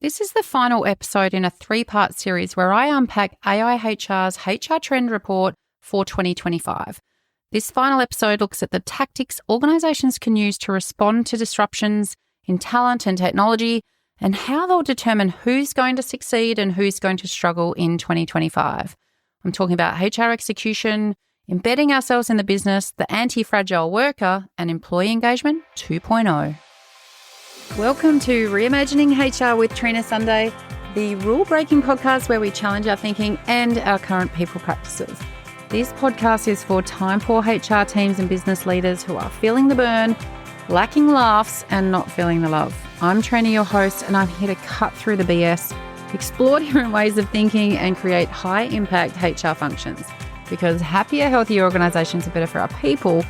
This is the final episode in a 3-part series where I unpack AIHR's HR Trend Report for 2025. This final episode looks at the tactics organisations can use to respond to disruptions in talent and technology and how they'll determine who's going to succeed and who's going to struggle in 2025. I'm talking about HR execution, embedding ourselves in the business, the antifragile worker, and employee engagement 2.0. Welcome to Reimagining HR with Trina Sunday, the rule-breaking podcast where we challenge our thinking and our current people practices. This podcast is for time-poor HR teams and business leaders who are feeling the burn, lacking laughs, and not feeling the love. I'm Trina, your host, and I'm here to cut through the BS, explore different ways of thinking, and create high-impact HR functions. Because happier, healthier organisations are better for our people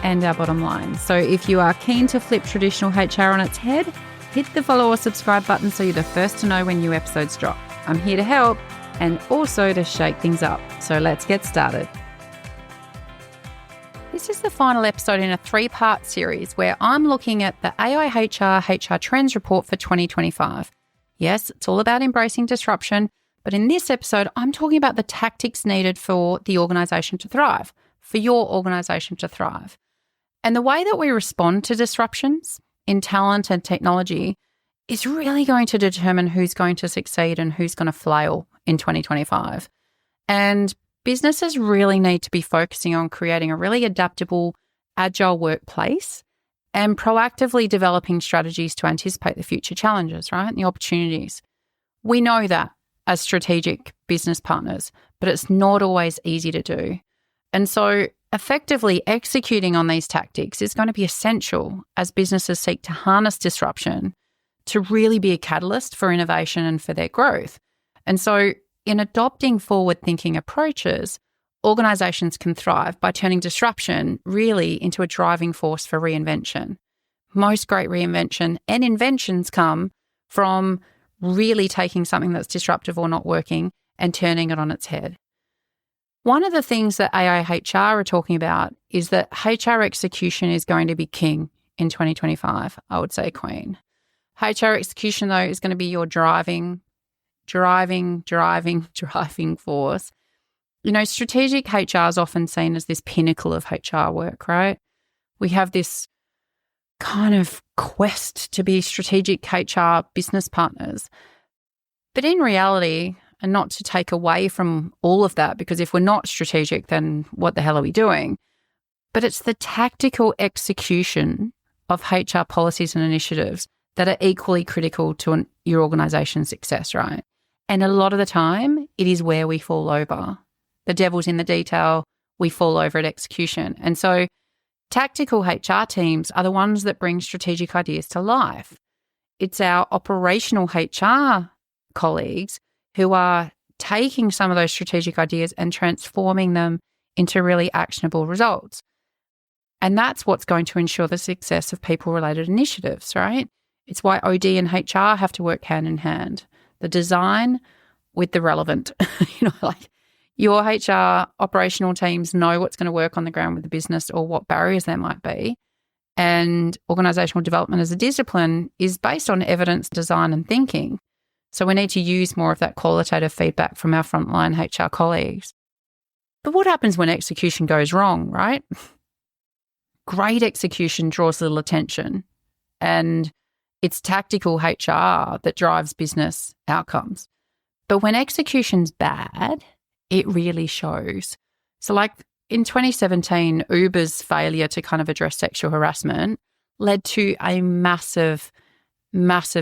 and our bottom line. So if you are keen to flip traditional HR on its head, hit the follow or subscribe button so you're the first to know when new episodes drop. I'm here to help and also to shake things up. So let's get started. This is the final episode in a 3-part series where I'm looking at the AIHR HR Trends Report for 2025. Yes, it's all about embracing disruption, but in this episode, I'm talking about the tactics needed for the organisation to thrive, for your organisation to thrive. And the way that we respond to disruptions in talent and technology is really going to determine who's going to succeed and who's going to flail in 2025. And businesses really need to be focusing on creating a really adaptable, agile workplace and proactively developing strategies to anticipate the future challenges, right, and the opportunities. We know that as strategic business partners, but it's not always easy to do. And so effectively executing on these tactics is going to be essential as businesses seek to harness disruption to really be a catalyst for innovation and for their growth. And so in adopting forward-thinking approaches, organisations can thrive by turning disruption really into a driving force for reinvention. Most great reinvention and inventions come from really taking something that's disruptive or not working and turning it on its head. One of the things that AIHR are talking about is that HR execution is going to be king in 2025, I would say queen. HR execution, though, is going to be your driving force. You know, strategic HR is often seen as this pinnacle of HR work, right? We have this kind of quest to be strategic HR business partners. But in reality, and not to take away from all of that, because if we're not strategic, then what the hell are we doing? But it's the tactical execution of HR policies and initiatives that are equally critical to your organisation's success, right? And a lot of the time, it is where we fall over. The devil's in the detail, we fall over at execution. And so tactical HR teams are the ones that bring strategic ideas to life. It's our operational HR colleagues who are taking some of those strategic ideas and transforming them into really actionable results. And that's what's going to ensure the success of people-related initiatives, right? It's why OD and HR have to work hand in hand. The design with the relevant. Your HR operational teams know what's going to work on the ground with the business or what barriers there might be. And organisational development as a discipline is based on evidence, design and thinking. So we need to use more of that qualitative feedback from our frontline HR colleagues. But what happens when execution goes wrong, right? Great execution draws little attention, and it's tactical HR that drives business outcomes. But when execution's bad, it really shows. So like in 2017, Uber's failure to kind of address sexual harassment led to a massive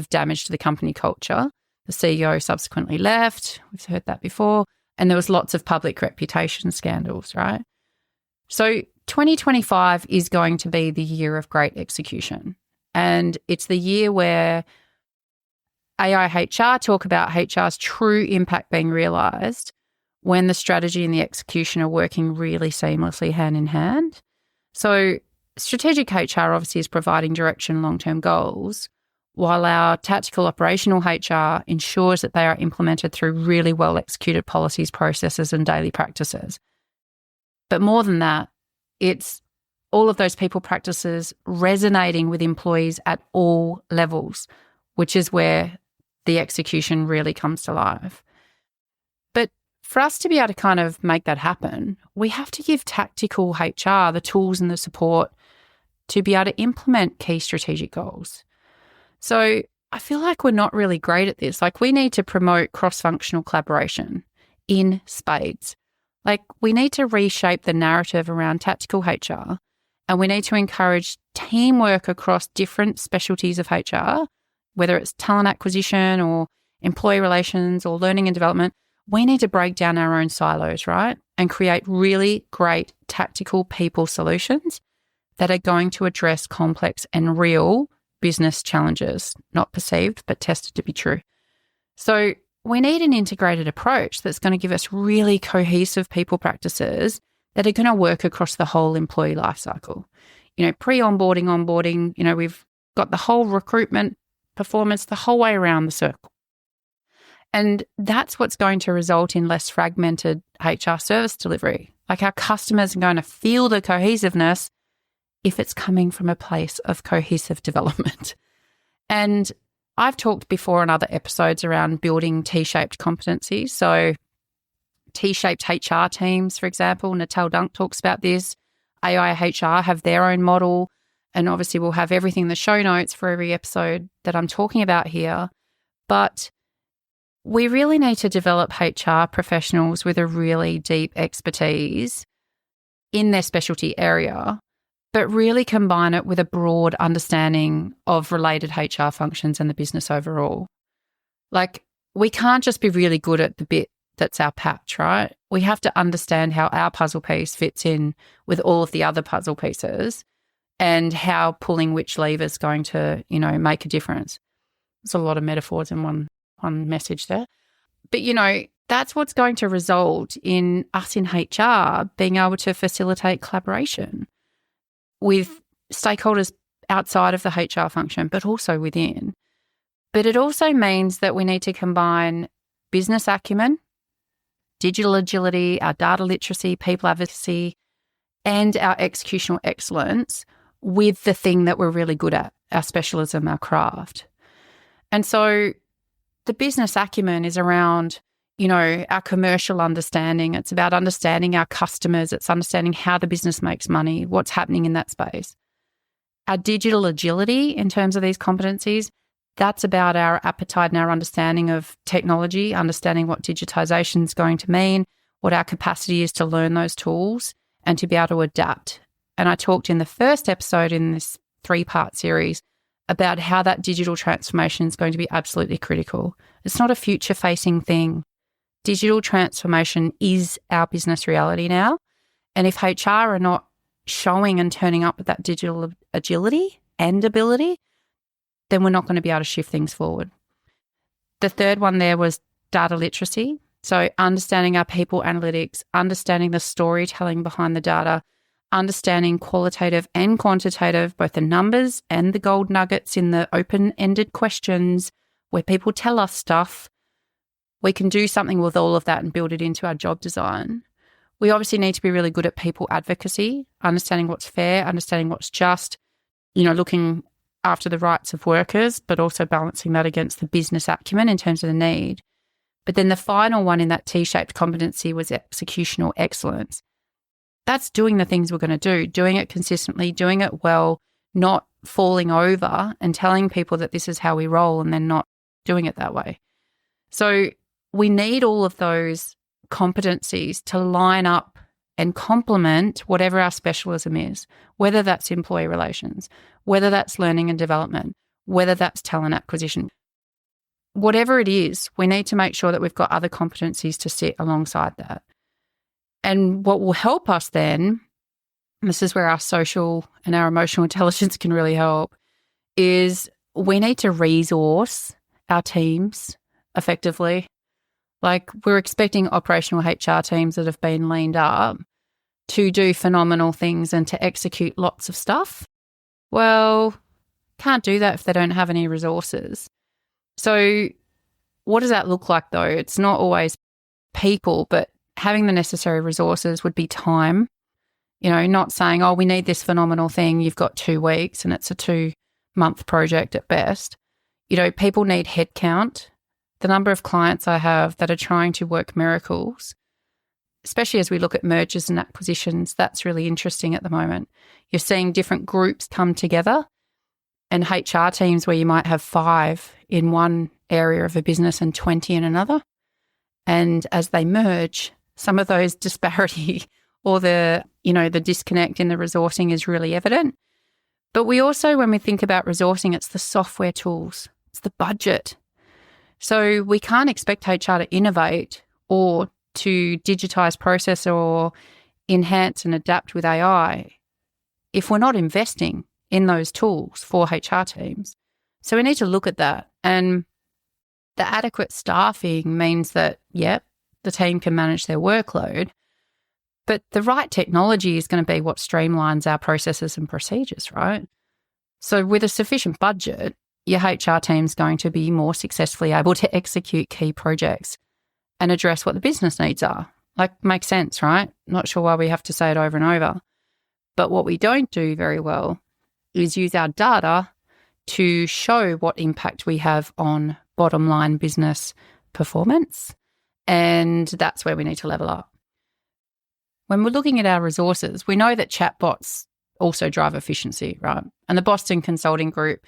damage to the company culture. The CEO subsequently left. We've heard that before. And there was lots of public reputation scandals, right? So 2025 is going to be the year of great execution. And it's the year where AIHR talk about HR's true impact being realised when the strategy and the execution are working really seamlessly hand in hand. So strategic HR obviously is providing direction and long-term goals, while our tactical operational HR ensures that they are implemented through really well-executed policies, processes, and daily practices. But more than that, it's all of those people practices resonating with employees at all levels, which is where the execution really comes to life. But for us to be able to kind of make that happen, we have to give tactical HR the tools and the support to be able to implement key strategic goals. So I feel like we're not really great at this. Like, we need to promote cross-functional collaboration in spades. Like, we need to reshape the narrative around tactical HR, and we need to encourage teamwork across different specialties of HR, whether it's talent acquisition or employee relations or learning and development. We need to break down our own silos, right? And create really great tactical people solutions that are going to address complex and real business challenges, not perceived, but tested to be true. So we need an integrated approach that's going to give us really cohesive people practices that are going to work across the whole employee lifecycle. Pre-onboarding, onboarding, we've got the whole recruitment performance the whole way around the circle. And that's what's going to result in less fragmented HR service delivery. Like, our customers are going to feel the cohesiveness if it's coming from a place of cohesive development. And I've talked before in other episodes around building T-shaped competencies. So T-shaped HR teams, for example, Natal Dunk talks about this. AIHR have their own model. And obviously we'll have everything in the show notes for every episode that I'm talking about here. But we really need to develop HR professionals with a really deep expertise in their specialty area, but really combine it with a broad understanding of related HR functions and the business overall. Like, we can't just be really good at the bit that's our patch, right? We have to understand how our puzzle piece fits in with all of the other puzzle pieces and how pulling which lever is going to, make a difference. There's a lot of metaphors in one message there. But, that's what's going to result in us in HR being able to facilitate collaboration with stakeholders outside of the HR function, but also within. But it also means that we need to combine business acumen, digital agility, our data literacy, people advocacy, and our executional excellence with the thing that we're really good at, our specialism, our craft. And so the business acumen is around, our commercial understanding. It's about understanding our customers. It's understanding how the business makes money, what's happening in that space. Our digital agility in terms of these competencies, that's about our appetite and our understanding of technology, understanding what digitization is going to mean, what our capacity is to learn those tools and to be able to adapt. And I talked in the first episode in this 3-part series about how that digital transformation is going to be absolutely critical. It's not a future-facing thing. Digital transformation is our business reality now. And if HR are not showing and turning up with that digital agility and ability, then we're not going to be able to shift things forward. The third one there was data literacy. So understanding our people analytics, understanding the storytelling behind the data, understanding qualitative and quantitative, both the numbers and the gold nuggets in the open-ended questions where people tell us stuff. We can do something with all of that and build it into our job design. We obviously need to be really good at people advocacy, understanding what's fair, understanding what's just, looking after the rights of workers, but also balancing that against the business acumen in terms of the need. But then the final one in that T-shaped competency was executional excellence. That's doing the things we're going to do, doing it consistently, doing it well, not falling over and telling people that this is how we roll and then not doing it that way. So we need all of those competencies to line up and complement whatever our specialism is, whether that's employee relations, whether that's learning and development, whether that's talent acquisition. Whatever it is, we need to make sure that we've got other competencies to sit alongside that. And what will help us then, and this is where our social and our emotional intelligence can really help, is we need to resource our teams effectively. Like, we're expecting operational HR teams that have been leaned up to do phenomenal things and to execute lots of stuff. Well, can't do that if they don't have any resources. So what does that look like though? It's not always people, but having the necessary resources would be time. Not saying, we need this phenomenal thing, you've got 2 weeks and it's a 2-month project at best. People need headcount The number of clients I have that are trying to work miracles, especially as we look at mergers and acquisitions, that's really interesting at the moment. You're seeing different groups come together and HR teams where you might have 5 in one area of a business and 20 in another. And as they merge, some of those disparity or the disconnect in the resourcing is really evident. But we also, when we think about resourcing, it's the software tools, it's the budget. So we can't expect HR to innovate or to digitize process or enhance and adapt with AI if we're not investing in those tools for HR teams. So we need to look at that. And the adequate staffing means that, the team can manage their workload, but the right technology is going to be what streamlines our processes and procedures, right? So with a sufficient budget, your HR team's going to be more successfully able to execute key projects and address what the business needs are. Makes sense, right? Not sure why we have to say it over and over. But what we don't do very well is use our data to show what impact we have on bottom line business performance. And that's where we need to level up. When we're looking at our resources, we know that chatbots also drive efficiency, right? And the Boston Consulting Group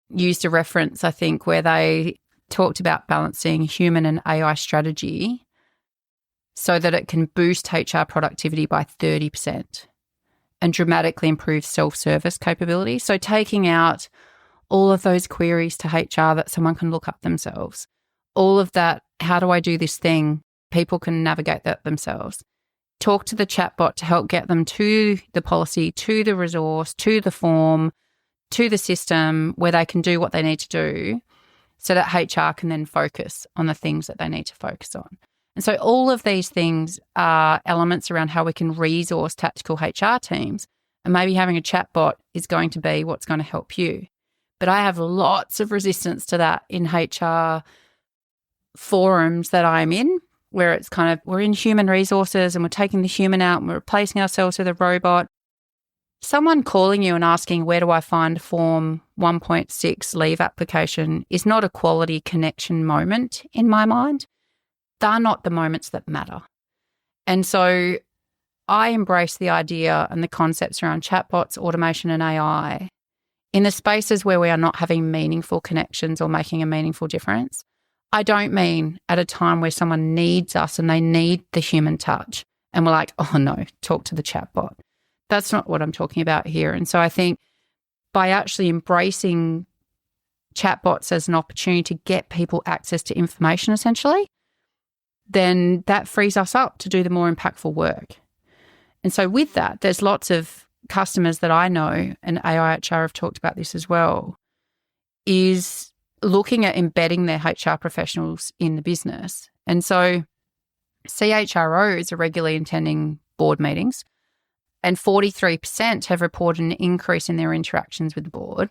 used a reference, I think, where they talked about balancing human and AI strategy so that it can boost HR productivity by 30% and dramatically improve self-service capability. So taking out all of those queries to HR that someone can look up themselves, all of that, how do I do this thing? People can navigate that themselves. Talk to the chatbot to help get them to the policy, to the resource, to the form, to the system where they can do what they need to do so that HR can then focus on the things that they need to focus on. And so all of these things are elements around how we can resource tactical HR teams, and maybe having a chatbot is going to be what's going to help you. But I have lots of resistance to that in HR forums that I'm in, where it's kind of we're in human resources and we're taking the human out and we're replacing ourselves with a robot. Someone calling you and asking, where do I find Form 1.6 leave application is not a quality connection moment in my mind. They're not the moments that matter. And so I embrace the idea and the concepts around chatbots, automation and AI in the spaces where we are not having meaningful connections or making a meaningful difference. I don't mean at a time where someone needs us and they need the human touch and we're like, oh no, talk to the chatbot. That's not what I'm talking about here. And so I think by actually embracing chatbots as an opportunity to get people access to information essentially, then that frees us up to do the more impactful work. And so with that, there's lots of customers that I know, and AIHR have talked about this as well, is looking at embedding their HR professionals in the business. And so CHROs are regularly attending board meetings, and 43% have reported an increase in their interactions with the board.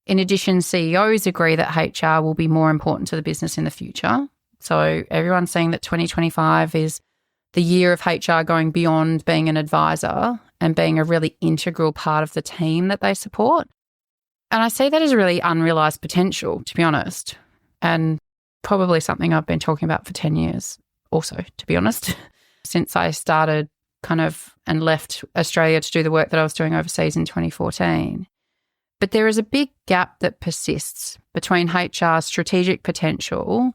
In addition, CEOs agree that HR will be more important to the business in the future. So everyone's saying that 2025 is the year of HR going beyond being an advisor and being a really integral part of the team that they support. And I see that as a really unrealised potential, to be honest, and probably something I've been talking about for 10 years also, to be honest, since I started kind of and left Australia to do the work that I was doing overseas in 2014. But there is a big gap that persists between HR's strategic potential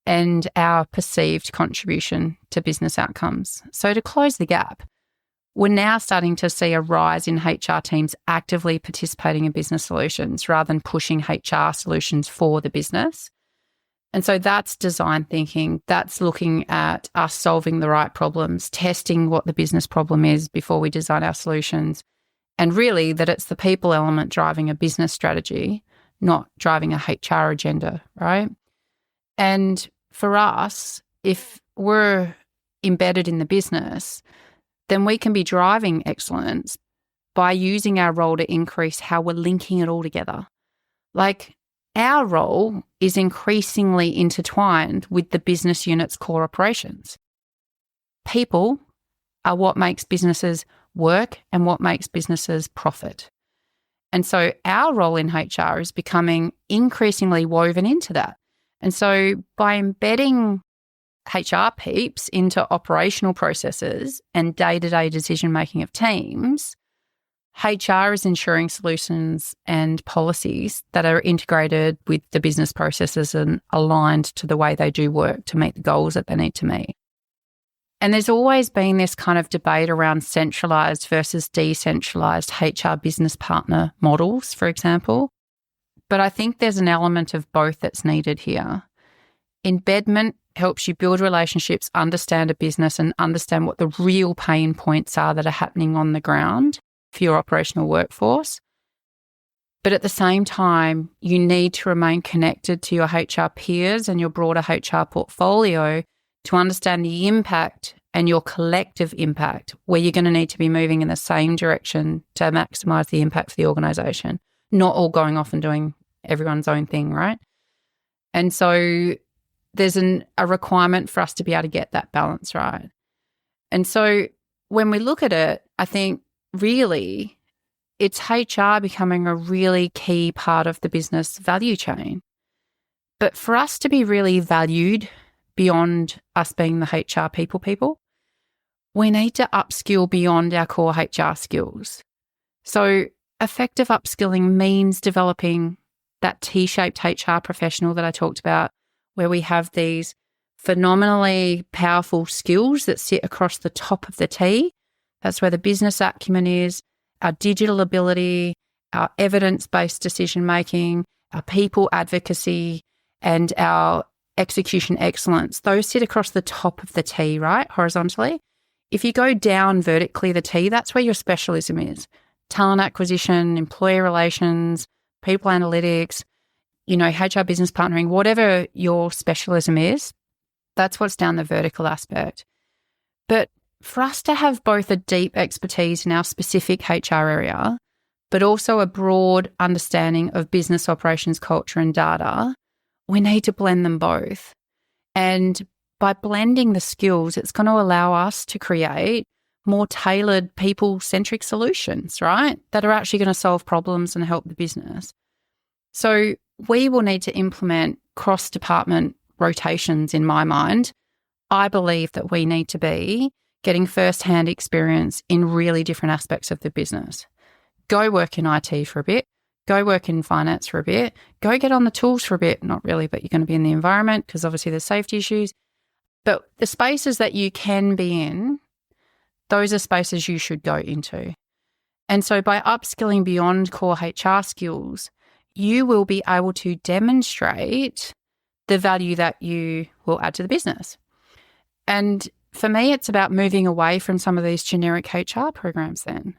and our perceived contribution to business outcomes. So to close the gap, we're now starting to see a rise in HR teams actively participating in business solutions rather than pushing HR solutions for the business. And so that's design thinking. That's looking at us solving the right problems, testing what the business problem is before we design our solutions. And really that it's the people element driving a business strategy, not driving a HR agenda, right? And for us, if we're embedded in the business, then we can be driving excellence by using our role to increase how we're linking it all together. Like our role is increasingly intertwined with the business unit's core operations. People are what makes businesses work and what makes businesses profit. And so our role in HR is becoming increasingly woven into that. And so by embedding HR peeps into operational processes and day-to-day decision-making of teams, HR is ensuring solutions and policies that are integrated with the business processes and aligned to the way they do work to meet the goals that they need to meet. And there's always been this kind of debate around centralised versus decentralised HR business partner models, for example. But I think there's an element of both that's needed here. Embedment helps you build relationships, understand a business, and understand what the real pain points are that are happening on the ground for your operational workforce. But at the same time, you need to remain connected to your HR peers and your broader HR portfolio to understand the impact and your collective impact, where you're going to need to be moving in the same direction to maximise the impact for the organisation, not all going off and doing everyone's own thing, right? And so there's a requirement for us to be able to get that balance right. And so when we look at it, I think really it's HR becoming a really key part of the business value chain. But for us to be really valued beyond us being the HR people, we need to upskill beyond our core HR skills. So effective upskilling means developing that T-shaped HR professional that I talked about, where we have these phenomenally powerful skills that sit across the top of the T. That's where the business acumen is, our digital ability, our evidence-based decision-making, our people advocacy, and our execution excellence. Those sit across the top of the T, right, horizontally. If you go down vertically the T, that's where your specialism is. Talent acquisition, employee relations, people analytics, HR business partnering, whatever your specialism is, that's what's down the vertical aspect. But for us to have both a deep expertise in our specific HR area, but also a broad understanding of business operations, culture, and data, we need to blend them both. And by blending the skills, it's going to allow us to create more tailored people-centric solutions, right, that are actually going to solve problems and help the business. So we will need to implement cross-department rotations in my mind. I believe that we need to be getting first-hand experience in really different aspects of the business. Go work in IT for a bit. Go work in finance for a bit. Go get on the tools for a bit. Not really, but you're going to be in the environment because obviously there's safety issues. But the spaces that you can be in, those are spaces you should go into. And so by upskilling beyond core HR skills, you will be able to demonstrate the value that you will add to the business. And for me, it's about moving away from some of these generic HR programs then.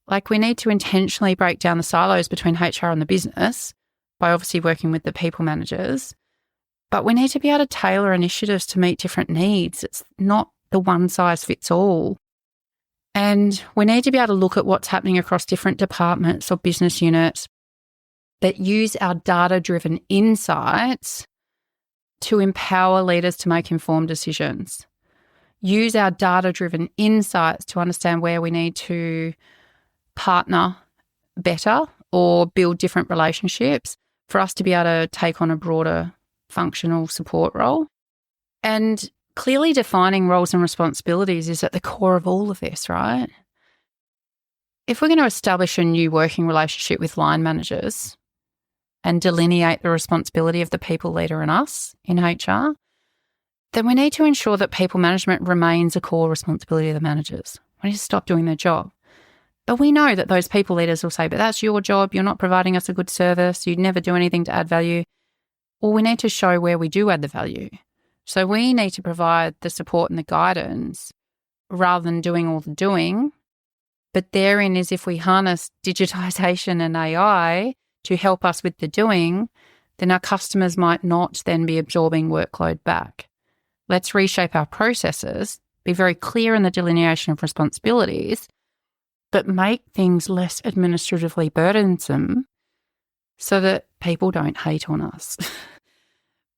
Like we need to intentionally break down the silos between HR and the business by obviously working with the people managers. But we need to be able to tailor initiatives to meet different needs. It's not the one size fits all. And we need to be able to look at what's happening across different departments or business units that use our data-driven insights to empower leaders to make informed decisions. Use our data-driven insights to understand where we need to partner better or build different relationships for us to be able to take on a broader functional support role. And clearly defining roles and responsibilities is at the core of all of this, right? If we're going to establish a new working relationship with line managers and delineate the responsibility of the people leader and us in HR, then we need to ensure that people management remains a core responsibility of the managers. We need to stop doing their job. But we know that those people leaders will say, but that's your job, you're not providing us a good service, you never do anything to add value. Well, we need to show where we do add the value. So we need to provide the support and the guidance rather than doing all the doing. But therein is if we harness digitisation and AI to help us with the doing, then our customers might not then be absorbing workload back. Let's reshape our processes, be very clear in the delineation of responsibilities, but make things less administratively burdensome so that people don't hate on us.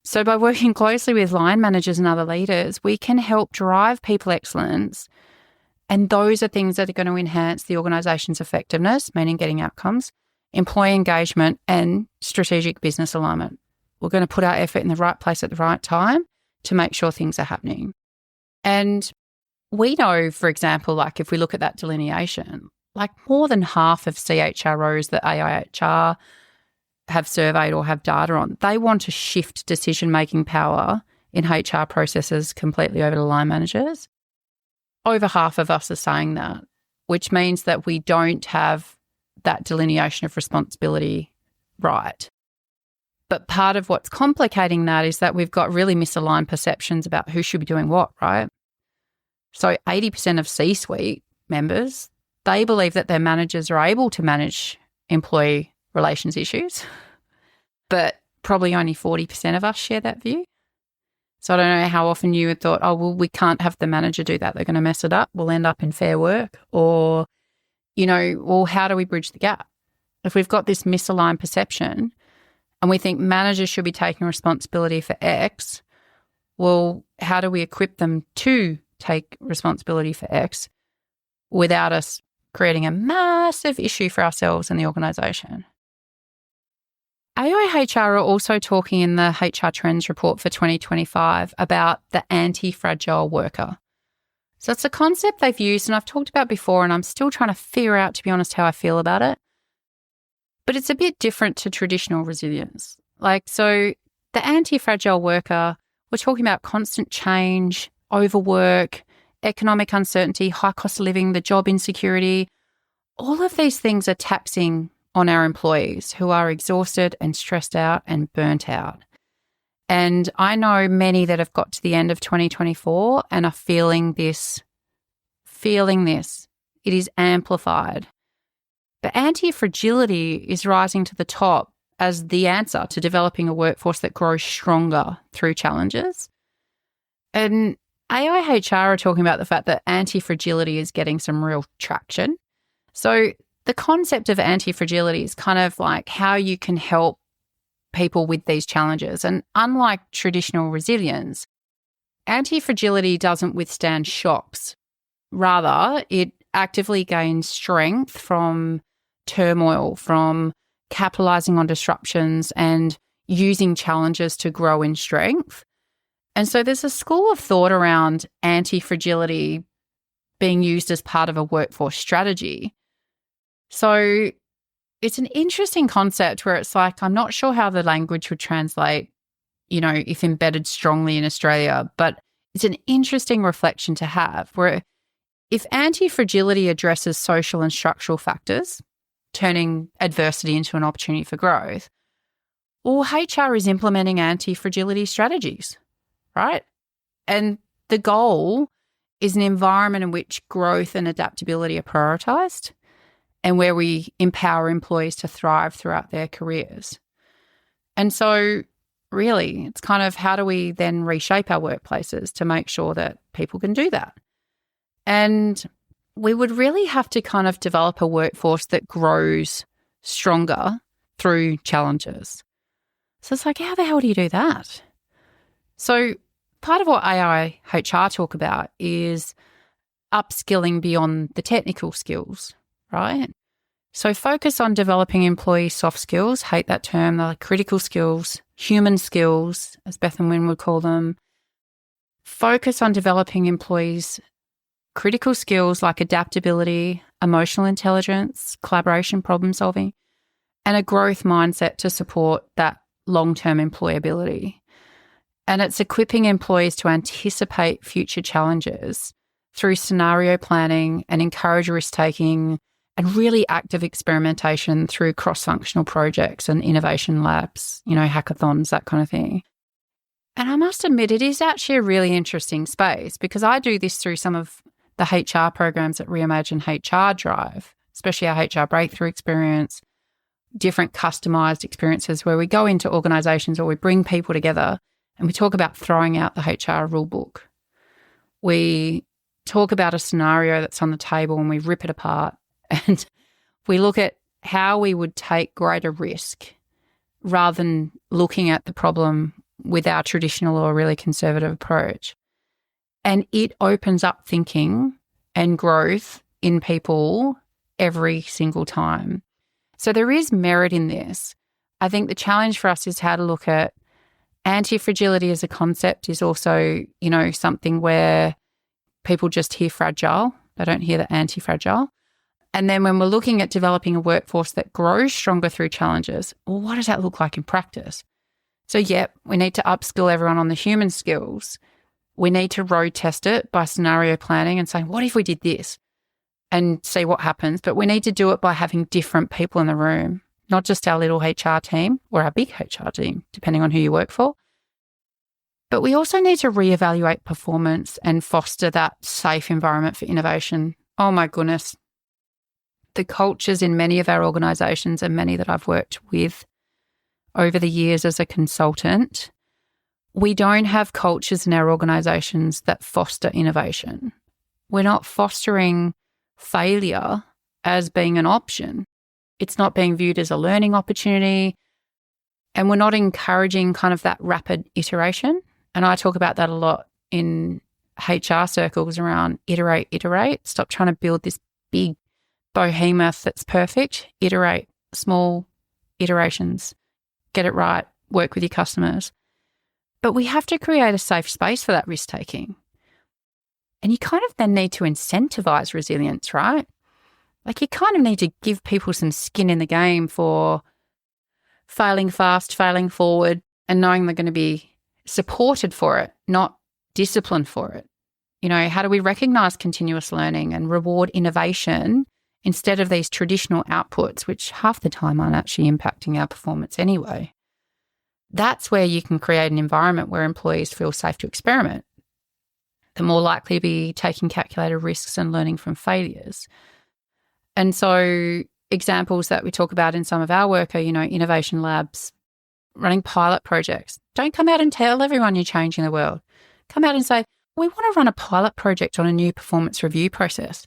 So by working closely with line managers and other leaders, we can help drive people excellence. And those are things that are going to enhance the organisation's effectiveness, meaning getting outcomes, employee engagement, and strategic business alignment. We're going to put our effort in the right place at the right time to make sure things are happening. And we know, for example, like if we look at that delineation, like more than half of CHROs that AIHR have surveyed or have data on, they want to shift decision-making power in HR processes completely over to line managers. Over half of us are saying that, which means that we don't have that delineation of responsibility right. But part of what's complicating that is that we've got really misaligned perceptions about who should be doing what, right? So 80% of C-suite members, they believe that their managers are able to manage employee relations issues, but probably only 40% of us share that view. So I don't know how often you had thought, oh, well, we can't have the manager do that. They're going to mess it up. We'll end up in Fair Work. Or, well, how do we bridge the gap? If we've got this misaligned perception and we think managers should be taking responsibility for X, well, how do we equip them to take responsibility for X without us creating a massive issue for ourselves and the organisation? AIHR are also talking in the HR Trends report for 2025 about the antifragile worker. So it's a concept they've used and I've talked about before, and I'm still trying to figure out, to be honest, how I feel about it. But it's a bit different to traditional resilience. So the anti-fragile worker, we're talking about constant change, overwork, economic uncertainty, high cost of living, the job insecurity. All of these things are taxing on our employees who are exhausted and stressed out and burnt out. And I know many that have got to the end of 2024 and are feeling this. It is amplified. But anti-fragility is rising to the top as the answer to developing a workforce that grows stronger through challenges. And AIHR are talking about the fact that anti-fragility is getting some real traction. So the concept of anti-fragility is kind of like how you can help people with these challenges. And unlike traditional resilience, anti-fragility doesn't withstand shocks. Rather, it actively gains strength from turmoil, from capitalizing on disruptions and using challenges to grow in strength. And so there's a school of thought around anti-fragility being used as part of a workforce strategy. So it's an interesting concept where it's like, I'm not sure how the language would translate, if embedded strongly in Australia, but it's an interesting reflection to have where if anti-fragility addresses social and structural factors, turning adversity into an opportunity for growth, or HR is implementing anti-fragility strategies, right? And the goal is an environment in which growth and adaptability are prioritised and where we empower employees to thrive throughout their careers. And so really, it's kind of how do we then reshape our workplaces to make sure that people can do that? And we would really have to kind of develop a workforce that grows stronger through challenges. So it's like, how the hell do you do that? So part of what AIHR talk about is upskilling beyond the technical skills, right? So focus on developing employee soft skills, hate that term, they're like critical skills, human skills, as Beth and Wynne would call them. Focus on developing employees' critical skills like adaptability, emotional intelligence, collaboration, problem solving, and a growth mindset to support that long-term employability. And it's equipping employees to anticipate future challenges through scenario planning and encourage risk-taking and really active experimentation through cross-functional projects and innovation labs, hackathons, that kind of thing. And I must admit, it is actually a really interesting space because I do this through some of the HR programs that Reimagine HR drive, especially our HR breakthrough experience, different customised experiences where we go into organisations or we bring people together and we talk about throwing out the HR rulebook. We talk about a scenario that's on the table and we rip it apart and we look at how we would take greater risk rather than looking at the problem with our traditional or really conservative approach. And it opens up thinking and growth in people every single time. So there is merit in this. I think the challenge for us is how to look at Antifragility as a concept is also, something where people just hear fragile. They don't hear the antifragile. And then when we're looking at developing a workforce that grows stronger through challenges, well, what does that look like in practice? So, we need to upskill everyone on the human skills. We need to road test it by scenario planning and saying, what if we did this? And see what happens. But we need to do it by having different people in the room, not just our little HR team or our big HR team, depending on who you work for. But we also need to reevaluate performance and foster that safe environment for innovation. Oh my goodness. The cultures in many of our organisations and many that I've worked with over the years as a consultant, we don't have cultures in our organisations that foster innovation. We're not fostering failure as being an option. It's not being viewed as a learning opportunity, and we're not encouraging kind of that rapid iteration. And I talk about that a lot in HR circles around iterate. Stop trying to build this big behemoth that's perfect. Iterate, small iterations, get it right, work with your customers. But we have to create a safe space for that risk-taking. And you kind of then need to incentivize resilience, right? Like you kind of need to give people some skin in the game for failing fast, failing forward, and knowing they're going to be supported for it, not disciplined for it. How do we recognize continuous learning and reward innovation instead of these traditional outputs, which half the time aren't actually impacting our performance anyway? That's where you can create an environment where employees feel safe to experiment. They're more likely to be taking calculated risks and learning from failures. And so examples that we talk about in some of our work are, innovation labs, running pilot projects. Don't come out and tell everyone you're changing the world. Come out and say, we want to run a pilot project on a new performance review process.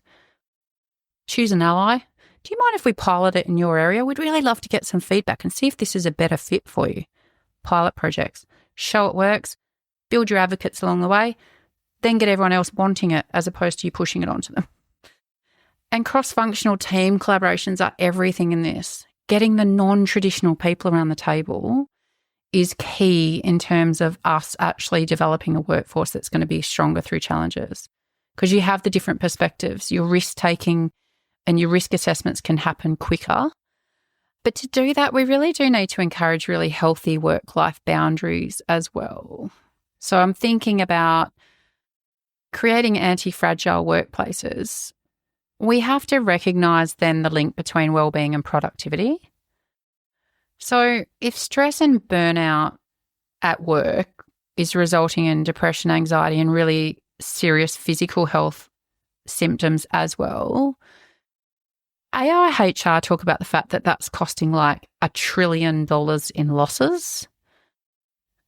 Choose an ally. Do you mind if we pilot it in your area? We'd really love to get some feedback and see if this is a better fit for you. Pilot projects. Show it works. Build your advocates along the way. Then get everyone else wanting it as opposed to you pushing it onto them. And cross-functional team collaborations are everything in this. Getting the non-traditional people around the table is key in terms of us actually developing a workforce that's going to be stronger through challenges. Because you have the different perspectives. Your risk-taking and your risk assessments can happen quicker. But to do that, we really do need to encourage really healthy work-life boundaries as well. So I'm thinking about creating anti-fragile workplaces. We have to recognise then the link between wellbeing and productivity. So if stress and burnout at work is resulting in depression, anxiety, and really serious physical health symptoms as well, AIHR talk about the fact that that's costing like $1 trillion in losses.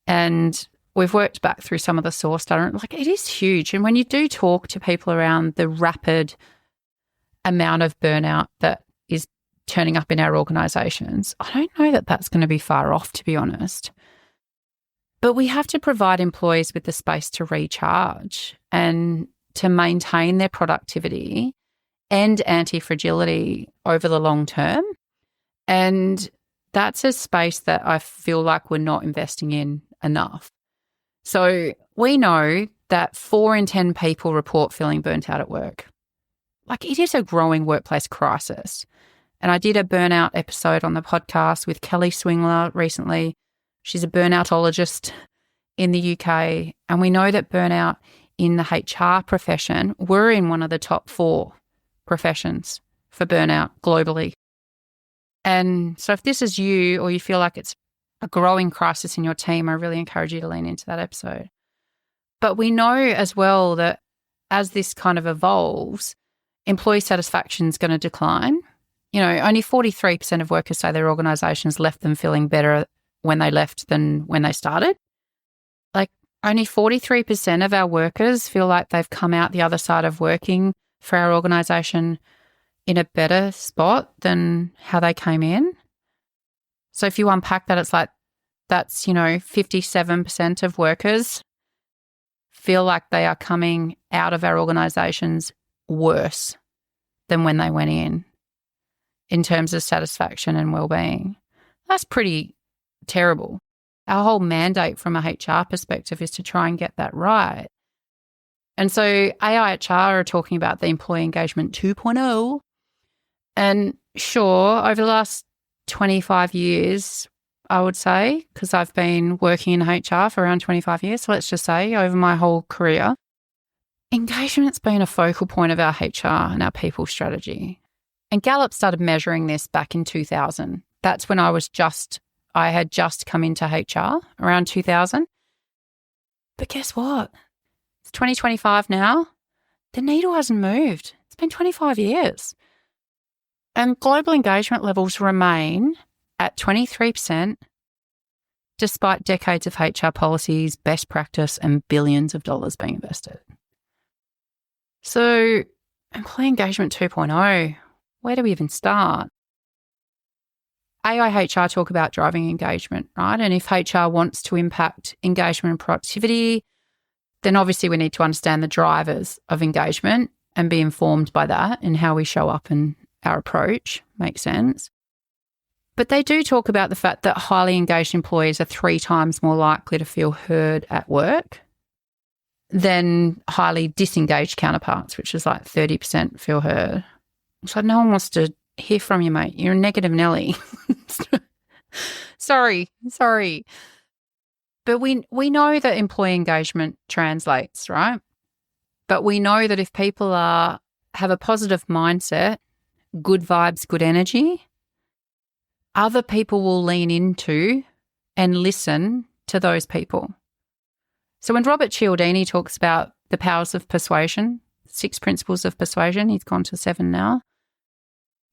And we've worked back through some of the source data. Like, it is huge. And when you do talk to people around the rapid amount of burnout that is turning up in our organisations, I don't know that that's going to be far off, to be honest. But we have to provide employees with the space to recharge and to maintain their productivity and anti-fragility over the long term. And that's a space that I feel like we're not investing in enough. So we know that 4 in 10 people report feeling burnt out at work. Like, it is a growing workplace crisis. And I did a burnout episode on the podcast with Kelly Swingler recently. She's a burnoutologist in the UK. And we know that burnout in the HR profession, we're in one of the top 4 professions for burnout globally. And so if this is you, or you feel like it's a growing crisis in your team, I really encourage you to lean into that episode. But we know as well that as this kind of evolves, employee satisfaction is going to decline. Only 43% of workers say their organisations left them feeling better when they left than when they started. Like, only 43% of our workers feel like they've come out the other side of working for our organisation in a better spot than how they came in. So if you unpack that, it's like that's, 57% of workers feel like they are coming out of our organisations worse than when they went in terms of satisfaction and well-being. That's pretty terrible. Our whole mandate from a HR perspective is to try and get that right. And so AIHR are talking about the employee engagement 2.0. And sure, over the last 25 years, I would say, because I've been working in HR for around 25 years, so let's just say over my whole career, engagement's been a focal point of our HR and our people strategy. And Gallup started measuring this back in 2000. That's when I had just come into HR, around 2000. But guess what? It's 2025 now. The needle hasn't moved. It's been 25 years. And global engagement levels remain at 23%, despite decades of HR policies, best practice, and billions of dollars being invested. So, employee engagement 2.0, where do we even start? AIHR talk about driving engagement, right? And if HR wants to impact engagement and productivity, then obviously we need to understand the drivers of engagement and be informed by that in how we show up and our approach. Makes sense. But they do talk about the fact that highly engaged employees are 3 times more likely to feel heard at work than highly disengaged counterparts, which is like 30% feel heard. So no one wants to hear from you, mate. You're a negative Nelly. Sorry. But we know that employee engagement translates, right? But we know that if people have a positive mindset, good vibes, good energy, other people will lean into and listen to those people. So when Robert Cialdini talks about the powers of persuasion, 6 principles of persuasion, he's gone to 7 now,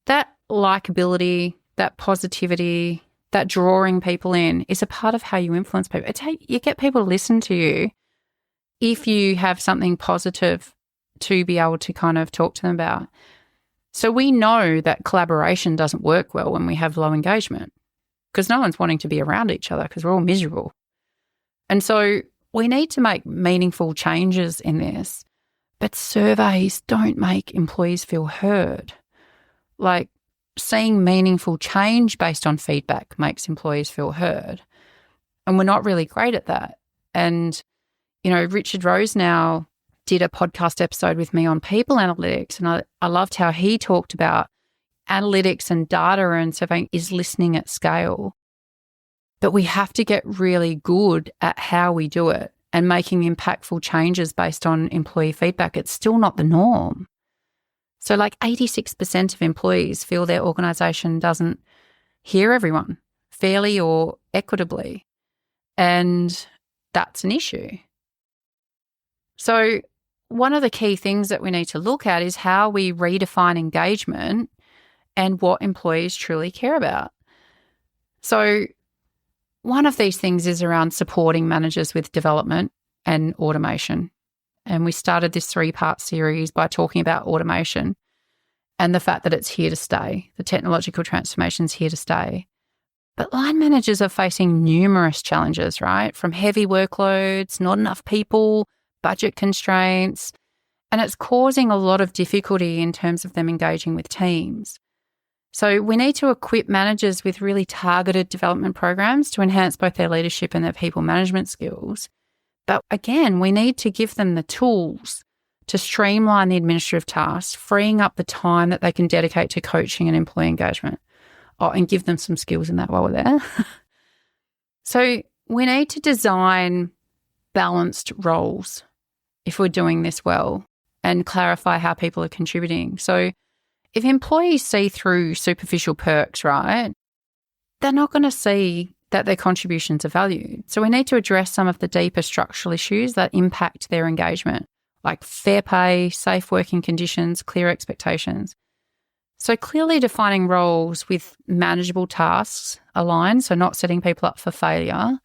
that likability, that positivity, that drawing people in is a part of how you influence people. You get people to listen to you if you have something positive to be able to kind of talk to them about. So we know that collaboration doesn't work well when we have low engagement because no one's wanting to be around each other because we're all miserable. And so we need to make meaningful changes in this, but surveys don't make employees feel heard. Like seeing meaningful change based on feedback makes employees feel heard. And we're not really great at that. And, Richard Rose now did a podcast episode with me on people analytics, and I loved how he talked about analytics and data and surveying is listening at scale. But we have to get really good at how we do it and making impactful changes based on employee feedback. It's still not the norm. So 86% of employees feel their organisation doesn't hear everyone fairly or equitably. And that's an issue. So one of the key things that we need to look at is how we redefine engagement and what employees truly care about. So one of these things is around supporting managers with development and automation. And we started this 3-part series by talking about automation and the fact that it's here to stay. The technological transformation is here to stay. But line managers are facing numerous challenges, right? From heavy workloads, not enough people, budget constraints, and it's causing a lot of difficulty in terms of them engaging with teams. So we need to equip managers with really targeted development programs to enhance both their leadership and their people management skills. But again, we need to give them the tools to streamline the administrative tasks, freeing up the time that they can dedicate to coaching and employee engagement. And give them some skills in that while we're there. So we need to design balanced roles if we're doing this well and clarify how people are contributing. So if employees see through superficial perks, right, they're not going to see that their contributions are valued. So we need to address some of the deeper structural issues that impact their engagement, like fair pay, safe working conditions, clear expectations. So clearly defining roles with manageable tasks aligned, so not setting people up for failure,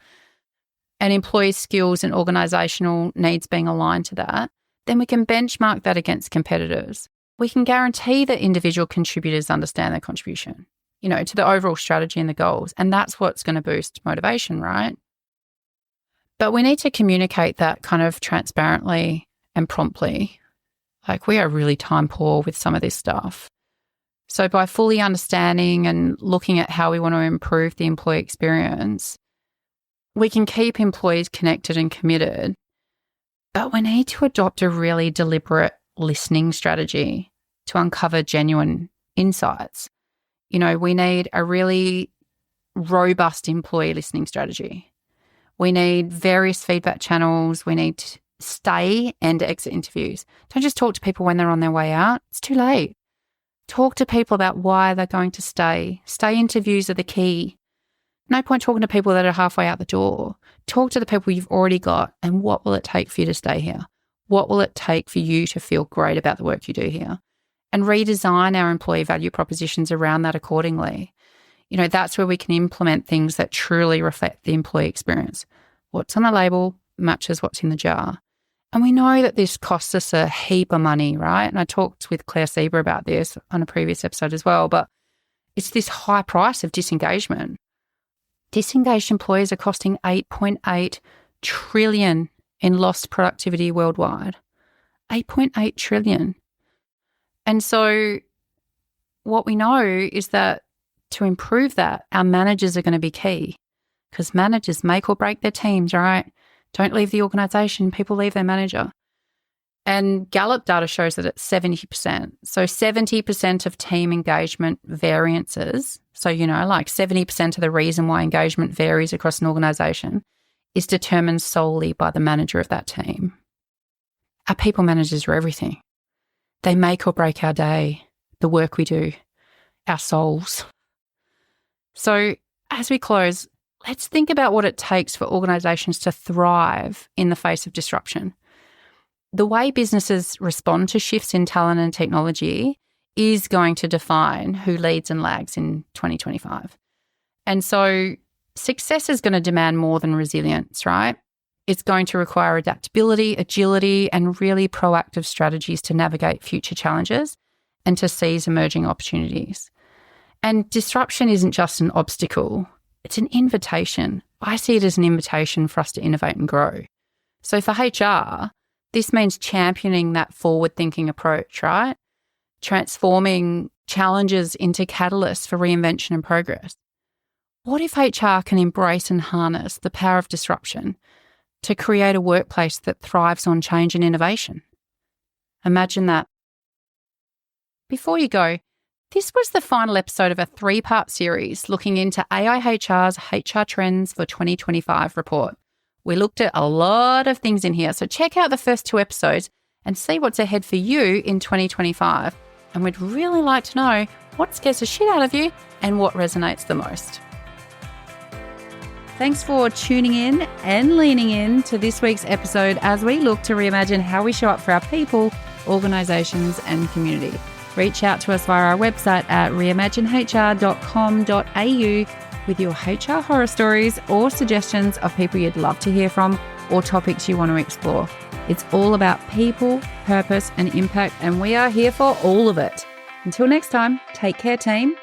and employee skills and organisational needs being aligned to that, then we can benchmark that against competitors. We can guarantee that individual contributors understand their contribution, to the overall strategy and the goals, and that's what's going to boost motivation, right? But we need to communicate that kind of transparently and promptly. We are really time poor with some of this stuff. So by fully understanding and looking at how we want to improve the employee experience, we can keep employees connected and committed, but we need to adopt a really deliberate listening strategy to uncover genuine insights. We need a really robust employee listening strategy. We need various feedback channels. We need stay and exit interviews. Don't just talk to people when they're on their way out. It's too late. Talk to people about why they're going to stay. Stay interviews are the key. No point talking to people that are halfway out the door. Talk to the people you've already got and what will it take for you to stay here? What will it take for you to feel great about the work you do here? And redesign our employee value propositions around that accordingly. That's where we can implement things that truly reflect the employee experience. What's on the label matches what's in the jar. And we know that this costs us a heap of money, right? And I talked with Claire Sieber about this on a previous episode as well, but it's this high price of disengagement. Disengaged employees are costing $8.8 trillion in lost productivity worldwide. $8.8 trillion. And so what we know is that to improve that, our managers are going to be key, because managers make or break their teams, right? Don't leave the organisation, people leave their manager. And Gallup data shows that it's 70%. So 70% of team engagement variances, so, 70% of the reason why engagement varies across an organisation is determined solely by the manager of that team. Our people managers are everything. They make or break our day, the work we do, our souls. So as we close, let's think about what it takes for organisations to thrive in the face of disruption. The way businesses respond to shifts in talent and technology is going to define who leads and lags in 2025. And so success is going to demand more than resilience, right? It's going to require adaptability, agility, and really proactive strategies to navigate future challenges and to seize emerging opportunities. And disruption isn't just an obstacle, it's an invitation. I see it as an invitation for us to innovate and grow. So for HR, this means championing that forward-thinking approach, right? Transforming challenges into catalysts for reinvention and progress. What if HR can embrace and harness the power of disruption to create a workplace that thrives on change and innovation? Imagine that. Before you go, this was the final episode of a 3-part series looking into AIHR's HR Trends for 2025 report. We looked at a lot of things in here, so check out the first 2 episodes and see what's ahead for you in 2025. And we'd really like to know what scares the shit out of you and what resonates the most. Thanks for tuning in and leaning in to this week's episode as we look to reimagine how we show up for our people, organisations and community. Reach out to us via our website at reimaginehr.com.au with your HR horror stories or suggestions of people you'd love to hear from or topics you want to explore. It's all about people, purpose and impact, and we are here for all of it. Until next time, take care, team.